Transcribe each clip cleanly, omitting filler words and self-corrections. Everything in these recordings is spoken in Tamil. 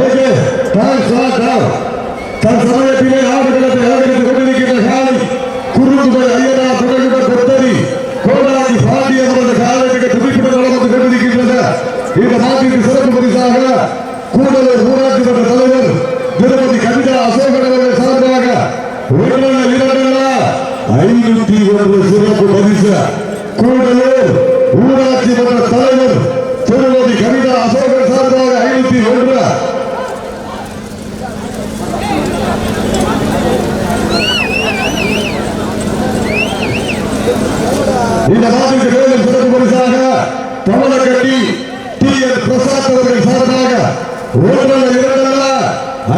ஓகே தற்சமயத்திலே ஆடுகளத்தை அலங்கரித்துக் கொண்டிருக்கின்ற காலை குறுக்குமை ஐயனா துணையுட கொத்தரி கோடாதி பாண்டி அவரது காலை மிக துடிப்புடன் நடந்து கொண்டிருக்கின்றன. இந்த நாட்டிற்கு சிறப்பு பரிசாக கூடலூர் ஊராட்சி மன்ற தலைவர் திருமதி கவிதா அசோகன் அவர்கள் சார்பாக 501 சிறப்பு பரிசு கூடலூர் ஊராட்சி மன்ற தலைவர் திருமதி கவிதா அசோகன் சார்பாக 501. இந்த நாட்டிற்கு மேலும் சிறப்பு பரிசாக கமலக்கட்டி டி என் பிரசாத் அவர்கள் சார்பாக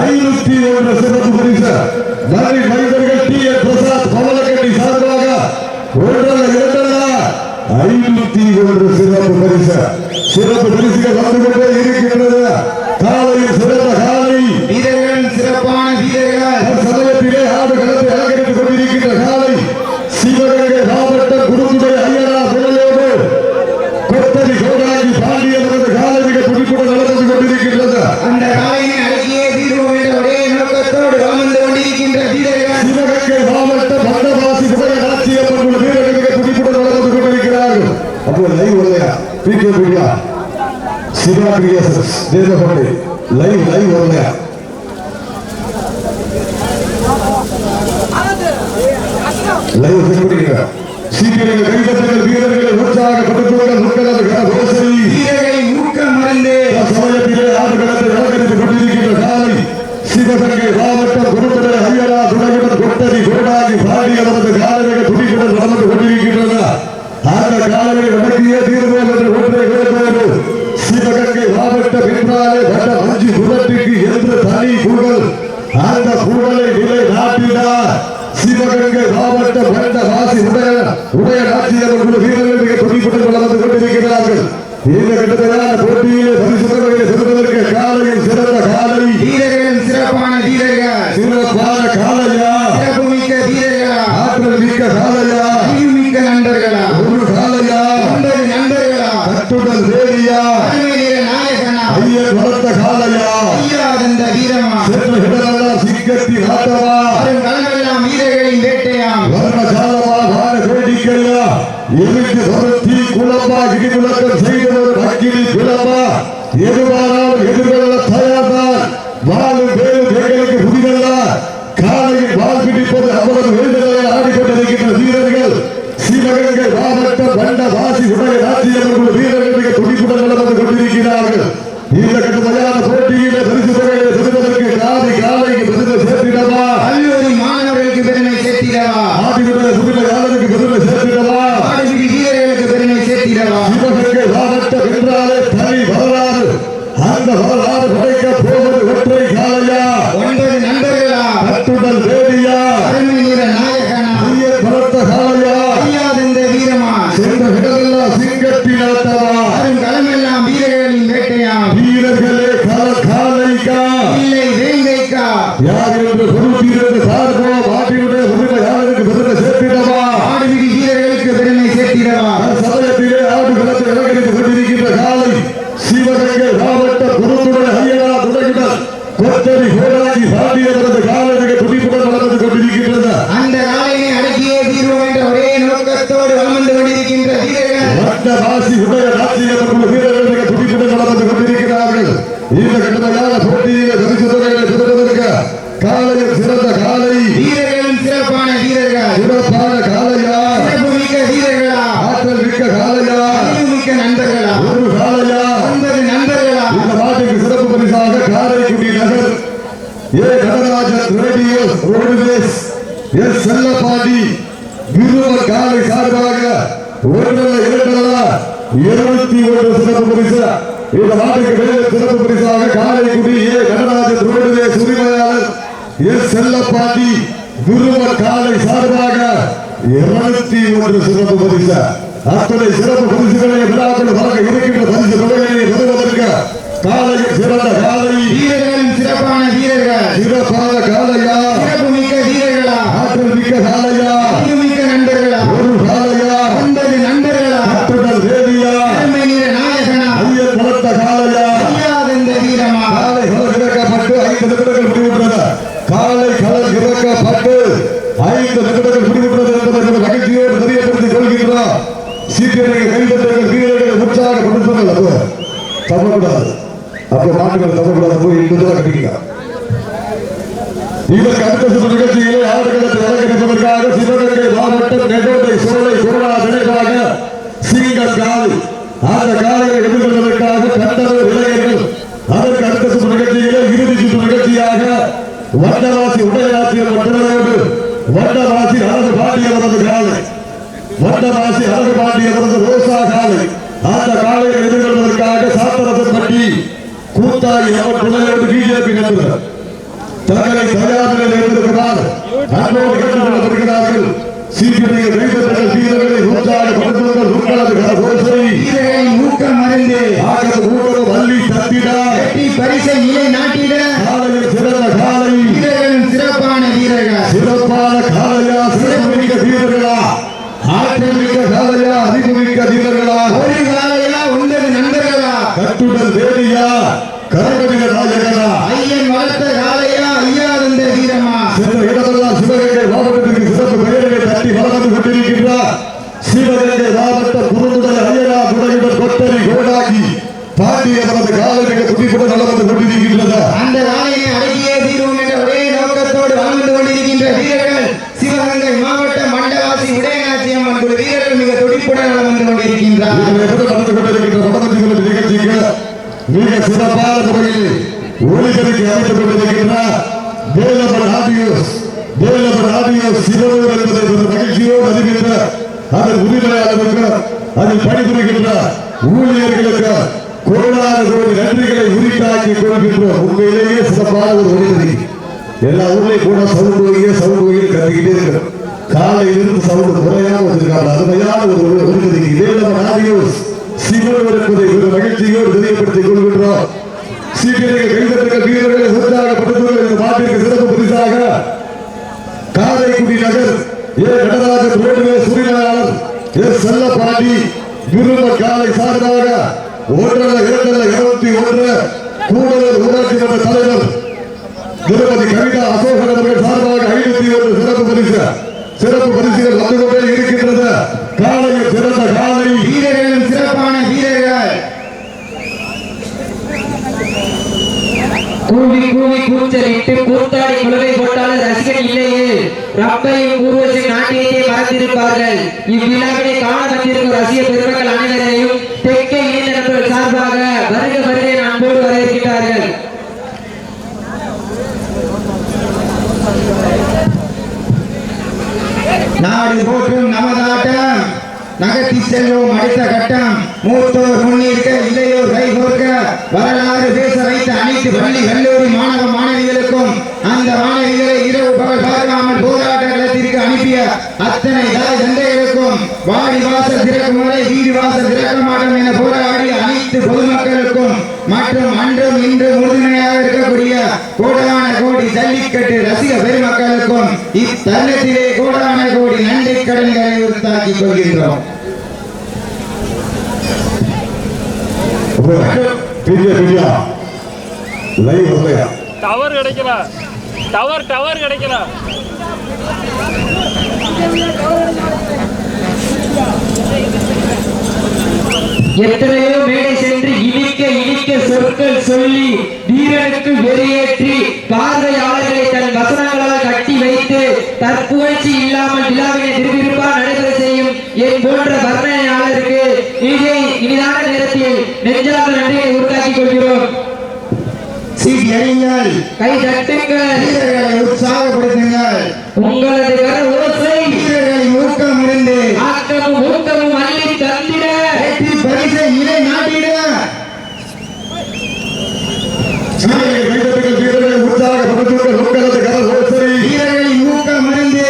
501 சிறப்பு பரிசு. நன்றி மனிதர்கள் டி என் பிரசாத் கமலக்கட்டி சார்பாக 501 சிறப்பு பரிசு. சிறப்பு பரிசுகள் வந்து கொண்டே இருக்கின்றது. காலையில் சிறந்த காலை வீரர்கள், சிறப்பான வீரர்கள், சமயத்திலே ஆடு களத்தை அலங்கரித்துக் கொண்டிருக்கின்ற காலை சிவகங்கை மாவட்டம் குடும்பத்தை ஐயனா துணையோடு கொத்தரி கோடாங்கி பாண்டியவரது காலை மிக துடிப்புடன் நடந்து கொண்டிருக்கின்றது. அந்த காலையை அடக்கியே தீர்வோம் என்ற ஒரே நோக்கத்தோடு வாழ்ந்து கொண்டிருக்கின்ற வீரர்கள் சிவகங்கை மாவட்டம் வண்டவாசி புகழ நாச்சியம்மன் உள்ள வீரர்கள் மிக துடிப்புடன் நடந்து கொண்டிருக்கிறார்கள். அப்போ லைவ் வரலையா? PK media Siva creations Devakottai live வரலையா? லைவ் செஞ்சுடுங்க. சீக்கிரம் கைதட்டங்கள் வீரர்களை உற்சாகப்படுத்துவதற்கு மக்களது கனகோசரி வீரர்களை ஊக்கம் மறந்து சமயத்திலே ஆடுகளத்தை அலங்கரித்துக் கொண்டிருக்கின்ற காலை சிவகங்கை மாவட்டம் குருமலை ஐயனா துணையுடன் கொட்டடி கோடாகி பாடி அவரது காலையை துடிப்புடன் நடந்து கொண்டிருக்கின்றன. அந்த காலையை வடக்கியே தீர்வோம் என்று ஒன்றை கேட்பது சிவகங்கை மாவட்டம் என்றாலே வட 5 குலத்திற்கு என்று தனி புகழ். அந்த புகழை நிலை நாட்டினார் சிவகங்கை மாவட்டம் வண்டவாசி உடைய நாச்சியம்மன் வீரர்கள் மிக துடிப்புடன் வளர்ந்து கொண்டிருக்கிறார்கள். இந்த கட்டத்திலான போட்டியிலே பரிசு பெறுவதற்கு காலையில் சிறந்த காலை வீரர்கள், சிறப்பான வீரர்கள், சிறப்பான காலையா, சிறப்புமிக்க வீரர்களா, ஆற்றல் மிக்க காலையா, மிக்க நண்பர்களா, ஒரு காலையா, 9 நண்பர்களா, கட்டுடல் வேலியா, நாயகனா, ஐயன் வளர்த்த காலையா, ஐயாதந்த வீரமா, சென்ற இடமெல்லாம் சிங்கத்தி ஆட்டமா, களமெல்லாம் வீரர்களின் வேட்டையாம், வர்ண காலமா, வான வேடிக்கையா, எதுக்கு வருத்தி குளமா, இடிமுழக்கம் செய்தவர் அக்கினி குளமா, எதுவானாலும் எதிர்கொள்ள தயார்தான். வாழும் வேறு வேலைக்கு புதிதல்ல. காலையில் வால் பிடிப்பது அவரது வேண்டுதலை ஆடிக்கொண்டிருக்கின்ற வீரர்கள் சிவகங்கை மாவட்டம் வண்டவாசி உடைய நாச்சியம்மன் வீரர்கள் மிக துடிப்புடன் நடந்து கொண்டிருக்கிறார்கள். இந்த கடுமையான போட்டியில பரிசு தொகையை பெறுவதற்கு காலைக்கு பெருமை சேர்த்திடவா, கல்லூரி மாணவர்களுக்கு பெருமை சேர்த்திடவா, ஆதிவுடைய புதிய காலனுக்கு பெருமை சேர்த்திடவா, ஆடுபிடி வீரர்களுக்கு பெருமை சேர்த்திடவா. சிவகங்கை மாவட்டம் என்றாலே தனி வரலாறு. அந்த வரலாறு படைக்க போவது ஒற்றை காலையா, 9 நண்பர்களா, கட்டுடல் வேலியா, அருமை நிற நாயகனா, ஐயன் பலத்த காலையா, ஐயாதந்த வீரமா, சென்ற இடமெல்லாம் சிங்கத்தின் ஆட்டமா, களமெல்லாம் வீரர்களின் வேட்டையாம், வீரர்களே காலைக்கா இல்லை வேங்கைக்கா, யார் என்று பொறுத்திருந்து பார்ப்போம். ஆட்டினுடைய உரிமை யாருக்கு பெருமை சேர்த்திடவா, ஆடுபிடி வீரர்களுக்கு பெருமை சேர்த்திடவா. சமயத்திலே ஆடுகளத்தை அலங்கரித்துக் கொண்டிருக்கின்ற காலை சிவகங்கை மாவட்டம் குருத்துடைய ஐயனா துணையுடன் கொத்தடி கோடாங்கி பாண்டியவரது காலை மிக துடிப்புடன் நடந்து கொண்டிருக்கின்றன. அந்த காலையை அடக்கியே தீர்வோம் என்ற ஒரே நோக்கத்தோடு வளர்ந்து கொண்டிருக்கின்ற வீரர்கள் வண்டவாசி உடைய நாச்சியம்மன் வீரர்கள் மிக துடிப்புடன் நடந்து கொண்டிருக்கிறார்கள். இந்த கடுமையான போட்டியிலே பரிசு தொகையை பெறுவதற்கு காலையில் சிறந்த காலை வீரர்களும், சிறப்பான வீரர்கள், சிறப்பான காலையா, சிறப்புமிக்க வீரர்களா, ஆற்றல் மிக்க காலையா, மிக்க நண்பர்களா, ஒரு காலையா, 9 நண்பர்களா. இந்த நாட்டுக்கு சிறப்பு பரிசாக காரைக்குடி நகர் நடராஜன் ரேடியோ ரோடுவேஸ் செல்லப்பாண்டி விருவன் காலை சார்பாக 201 சிறப்பு பரிசு. இந்த நாட்டுக்கு மேலே சிறப்பு பரிசாக காரைக்குடி நடராஜன் ரோடுவேஸ் உரிமையாளர் செல்லப்பாண்டி விருவன் காலை சார்பாக 201 சிறப்பு பரிசு. அத்தனை சிறப்பு பரிசுகளை விழாக்கள் வழங்க இருக்கின்ற பரிசு தொகையை பெறுவதற்கு காலையில் சிறந்த காலை வீரர்களும், சிறப்பான வீரர்கள், சிறப்பான காலையா, சிறப்புமிக்க வீரர்களா, ஆற்றல் மிக்க காலையா, மிக்க நண்பர்களா, ஒரு காலையா, 9 நண்பர்களா, கட்டுடல் வேலியா, அருமை நிற நாயகனா, ஐயன் வளர்த்த காலையா, ஐயாதந்த வீரமா, காலை காலை களம் இறக்கப்பட்டு 5 நிமிடங்கள் முடிவுற்றது. காலை களம் இறக்கப்பட்டு 5 நிமிடங்கள் முடிவுற்றது என்பதை மகிழ்ச்சியோடு தெரியப்படுத்திக் கொள்கின்றோம். சீக்கிரம் கைதட்டங்கள் வீரர்களை உற்சாகப்படுத்துங்கள். அப்போ தவறக்கூடாது, அப்போ மாட்டுகள் தவறக்கூடாது. போய் இன்று கட்டிக்கலாம். இதற்கு அடுத்த சுற்று நிகழ்ச்சியிலே ஆடுகளத்தை அலங்கரிப்பதற்காக சிவகங்கை மாவட்டம் நெகோட்டை சோலை கொரோனா நினைவாக சீங்கல் காலை அந்த காலையை எதிர்கொள்வதற்காக கண்டவர் இளைஞர்கள். அதற்கு அடுத்த சுற்று நிகழ்ச்சியிலே இறுதி சுற்று நிகழ்ச்சியாக வண்டவாசி உடையாட்சியர் மற்றவரோடு வண்டவாசி அழகு பாண்டியவரது காலை, வண்டவாசி அழகு பாண்டியவரது ரோசா காலை அந்த காலையை எதிர்கொள்வதற்காக சாத்தரசப்பட்டி கூத்தாகி அவர் துணையோடு பிஜேபி நண்பர் தங்களை தயார் நிலையில் இருந்திருக்கிறார். அன்போடு கேட்டுக்கொள்ளப்படுகிறார்கள். சீக்கிரம் கைதட்டங்கள் வீரர்களை உற்சாகப்படுத்துங்கள். உங்களது வீரர்களின் ஊக்கம் அறிந்து ஊக்கம் வள்ளி தத்திட பரிசை நிலை நாட்டிட காலையில் சிறந்த காலை வீரர்களும் சிறப்பான வீரர்கள். சிறப்பான காலையா, சிறப்புமிக்க வீரர்களா, ஆற்றல் மிக்க காலையா, அறிவுமிக்க வீரர்களா, ஒரு காலையா, 9 நண்பர்களா, கட்டுடல் வேலியா, கரகமிக நாயகனா, ஐயன் வளர்த்த காலையா, ஐயா வந்த வீரமா, சென்ற இடமெல்லாம் சிவகங்கை மாவட்டத்திற்கு சிறப்பு பெயர்களை தட்டி வளர்ந்து கொண்டிருக்கின்றார். சிவகங்கை மாவட்டம் குறுந்துடல் ஐயனா துணையுடன் கொத்தரி கோடாகி பாண்டியவரது காலைமிக துடிப்புடன் வளர்ந்து கொண்டிருக்கின்றது. அந்த காலையை அடக்கியே தீர்வோம் என்ற ஒரே நோக்கத்தோடு வளர்ந்து கொண்டிருக்கின்ற வீரர்கள் சிவகங்கை மாவட்டம் மண்டவாசி உடையநாச்சியம்மன் குழு வீரர்கள் மிக துடிப்புடன் வளர்ந்து கொண்டிருக்கின்றார். நிகழ்ச்சிக்கு மிக சிறப்பான முறையில் ஒளிபெருக்கி அமைத்துக் கொண்டிருக்கின்றார் வேலப்பன் ஆடியோஸ் சிவனூர் என்பதை மகிழ்ச்சியோடு அறிவித்த அதன் உரிமையாளர்களுக்கு, அதில் பணிபுரிகின்ற ஊழியர்களுக்கு கோடான கோடி நன்றிகளை உரித்தாக்கி கொள்கின்றோம். உண்மையிலேயே சிறப்பான ஒரு ஒளிபெருக்கி. எல்லா ஊர்லயும் கூட சவுண்ட் கட்டிக்கிட்டே இருக்கு. காலையில் இருந்து சவுண்ட் குறையாம வச்சிருக்காங்க. அருமையான ஒரு ஒளிபெருக்கி வேலப்பன் ஆடியோஸ் சிவனூர் என்பதை ஒரு மகிழ்ச்சியோடு தெரியப்படுத்திக் கொள்கின்றோம். சீக்கிரம் கைதட்டங்கள் வீரர்களை உற்சாகப்படுத்துவது இந்த மாட்டிற்கு சிறப்பு பரிசாக காரைக்குடி நகர் நடராஜன் ரோடுவேஸ் உரிமையாளர் செல்லப்பாண்டி விரும்ப காலை சார்பாக 1-2-21 கூடலூர் ஊராட்சி மன்ற தலைவர் திருமதி கவிதா அசோகன் அவர்கள் சார்பாக 501 சிறப்பு பரிசுகள் வந்து கொண்டே இருக்கின்றது. காலையில் சிறந்த காலை, வீரர்களும் சிறப்பான வீரர்கள். கூவி கூவி கூச்சலிட்டு கூத்தாடி குலவை போட்டாலும் ரசிகன் இல்லையே. ரப்பையும் ஊர்வசி நாட்டியத்தை மறந்திருப்பார்கள். இவ்விழாவினை காண வந்திருக்கும் ரசிக பெருமக்கள் அனைவரையும் தெற்கே இணைந்தவர்கள் சார்பாக வருக வருகை அன்போடு வரவேற்கிறார்கள். நாடு போற்றும் நமதாட்டம் நகர்த்தி செல்வோம் அடுத்த கட்டம். மூத்தோர் முன்னிற்க இளையோர் கைகோர்க்க வரலாறு பேச வைத்த அனைத்து பள்ளி கல்லூரி மாணவ மாணவிகளுக்கும் அந்த மாணவிகளை இரவு பகல் பார்க்காமல் போராட்ட களத்திற்கு அனுப்பிய அத்தனை தாய் தந்தைகளுக்கும் வாடி வாசல் திறக்கும் வரை வீடு வாசல் திறக்க மாட்டோம் என போராடிய அனைத்து பொதுமக்களுக்கும் மற்றும் அன்றும் இன்றும் உறுதுணையாக இருக்கக்கூடிய கோடான கோடி ஜல்லிக்கட்டு ரசிக பெருமக்களுக்கும் இத்தருணத்திலே கோடான கோடி நன்றி கடன்களை உறுத்தாக்கிக் கொள்கின்றோம். டவர் கிடைக்கல. எத்தனையோ மேடை சென்று இனிக்க சொற்கள் சொல்லி வீரனுக்கு வெறியேற்றி பார்வையாளர்களை தன் வசனங்களால் கட்டி வைத்து தற்புகழ்ச்சி இல்லாமல் விழாவினை விறுவிறுப்பாக நடைபெற செய்யும் என் போன்ற வர்ணனையாளருக்கு இனிதான நேரத்தில் நெஞ்சார்ந்த நன்றியை உருவாக்கிக் கொள்கிறோம். சீட் எறியுங்கள், கை தட்டுங்கள், வீரர்களை உற்சாகப்படுத்துங்கள். உங்களது கர ஓசை வீரர்களின் ஊக்கம் இருந்து ஆக்கமும் ஊக்கமும் அள்ளி தந்திட வெற்றி பரிசை நிலை நாட்டிட வீரர்களை உற்சாகப்படுத்துங்கள். உங்களது கர ஓசை வீரர்களின் ஊக்கம் இருந்து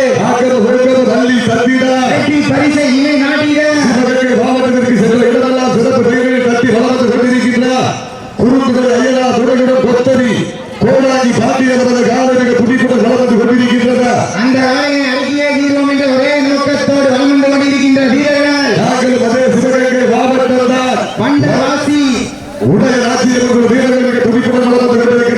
அள்ளி தந்திட வெற்றி பரிசை நிலை நாட்டிட சிவகங்கை மாவட்டத்திற்கு சென்ற இடமெல்லாம் சிறப்பு பெயர்களை தட்டி வளர்ந்து கொண்டிருக்கின்றார். குறுந்துடல் ஐயனா துணையுடன் கொத்தரி கோடாகி பாண்டியவரது காலமிக துடிப்புடன் வளர்ந்து கொண்டிருக்கின்றன. அந்த ஆலையை அடக்கியே தீர்வோம் என்ற ஒரே நோக்கத்தோடு வளர்ந்து கொண்டிருக்கின்ற வீரர்கள் நாங்கள் அதே சிவகங்கை மாவட்டம் தான் வண்டவாசி உடைய ராஜ்யம் வீரர்களுக்கு துடிப்புடன் வளர்ந்து கொண்டிருக்கிறார்.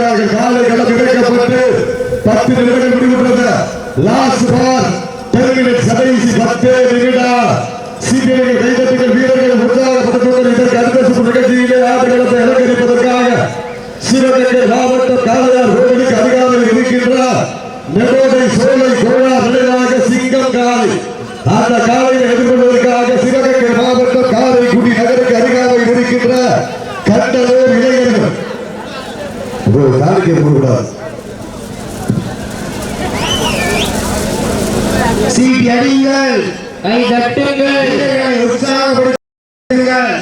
சிவகங்கை மாவட்டம் காளையார் கோவிலுக்கு அருகாமையில் இருக்கின்ற நெகோடை சோலை கோழா நிலையாக சிங்கம் காலை அந்த காலையை எதிர்கொள்வதற்காக சிவகங்கை மாவட்டம் காரைக்குடி நகருக்கு அருகாமையில் இருக்கின்ற கண்டலூர் இளைஞர்கள் காணிக்கை போடுகிறார். சீட்டி அடியுங்கள், கை தட்டுங்கள், வீரர்களை உற்சாகப்படுத்துங்கள்.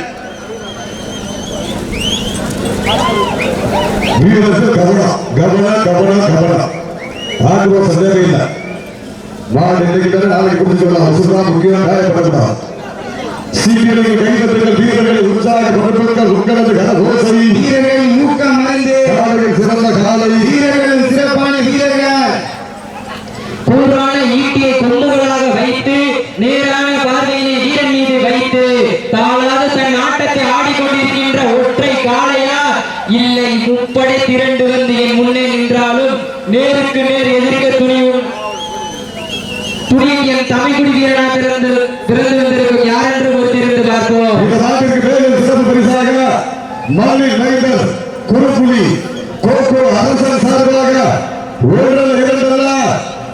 வீரர்கள் கவனம் கவனம் கவனம் கவனம் ஆண்டுவோம் சந்தேகம் இல்லை. மாடு நினைக்கின்ற நாளைக்கு கொடுத்து சொல்லலாம். சுற்றுலா முக்கியம் காயப்படக்கூடாது. சீட்டியடிக்கு கைதட்டுங்கள், வீரர்களை உற்சாகப்படுத்துங்கள். உங்களது கனகோசை வீரர்களின் ஊக்கம் மறந்து காலையில் சிறந்த காலை வீரர்களும் சிறப்பான வீரர்கள் கூறான ஈட்டியை கொம்புகளாக வைத்து நேரான பார்வையினை வீரன் மீது வைத்து தாளாத தன் ஆட்டத்தை ஆடிக்கொண்டிருக்கின்ற ஒற்றை காளையா இல்லை முப்படை திரண்டு வந்து என் முன்னே நின்றாலும் நேருக்கு நேர் எதிர்க்க துணியும் என் தமிழ்குடி வீரனா பிறந்து வந்திருக்கும் யார் என்று பொறுத்திருந்து பார்ப்போம். இந்த நாட்டிற்கு மேலும் சிறப்பு பரிசாக மாலின் மைந்தர் குறுப்புலி கோகோ அரசன் சார்பாக ஒன்றல்ல இரண்டல்ல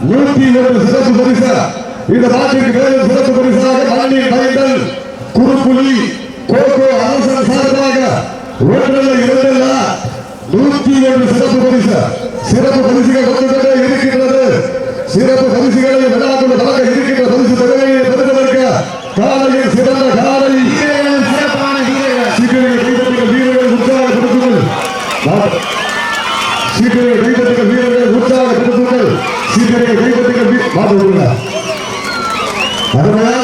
101 சிறப்பு பரிசா. இந்த நாட்டிற்கு மேலும் சிறப்பு பரிசாக மாலின் மைந்தர் குறுப்புலி கோகோ அரசன் சார்பாக ஒன்றல்ல இரண்டல்ல 101 சிறப்பு பரிசா. சிறப்பு பரிசுகள் கொண்டுகொண்டே இருக்கின்றது. சிறப்பு பரிசுகளை விழாக்குள் வழங்க இருக்கின்ற பரிசு தொகையை பெறுவதற்கு காலையில் சிறந்த காலை வீரர்களும் சிறப்பான வீரர்கள் சீக்கிரம் கைதட்டுகள் வீரர்கள் உற்சாகப்படுத்துங்கள். சீக்கிரம் கைதட்டுகள் வீரர்கள் உற்சாகப்படுத்துங்கள். சீக்கிரம் கைதட்டுகள் மாற்றுங்கள். அருமையான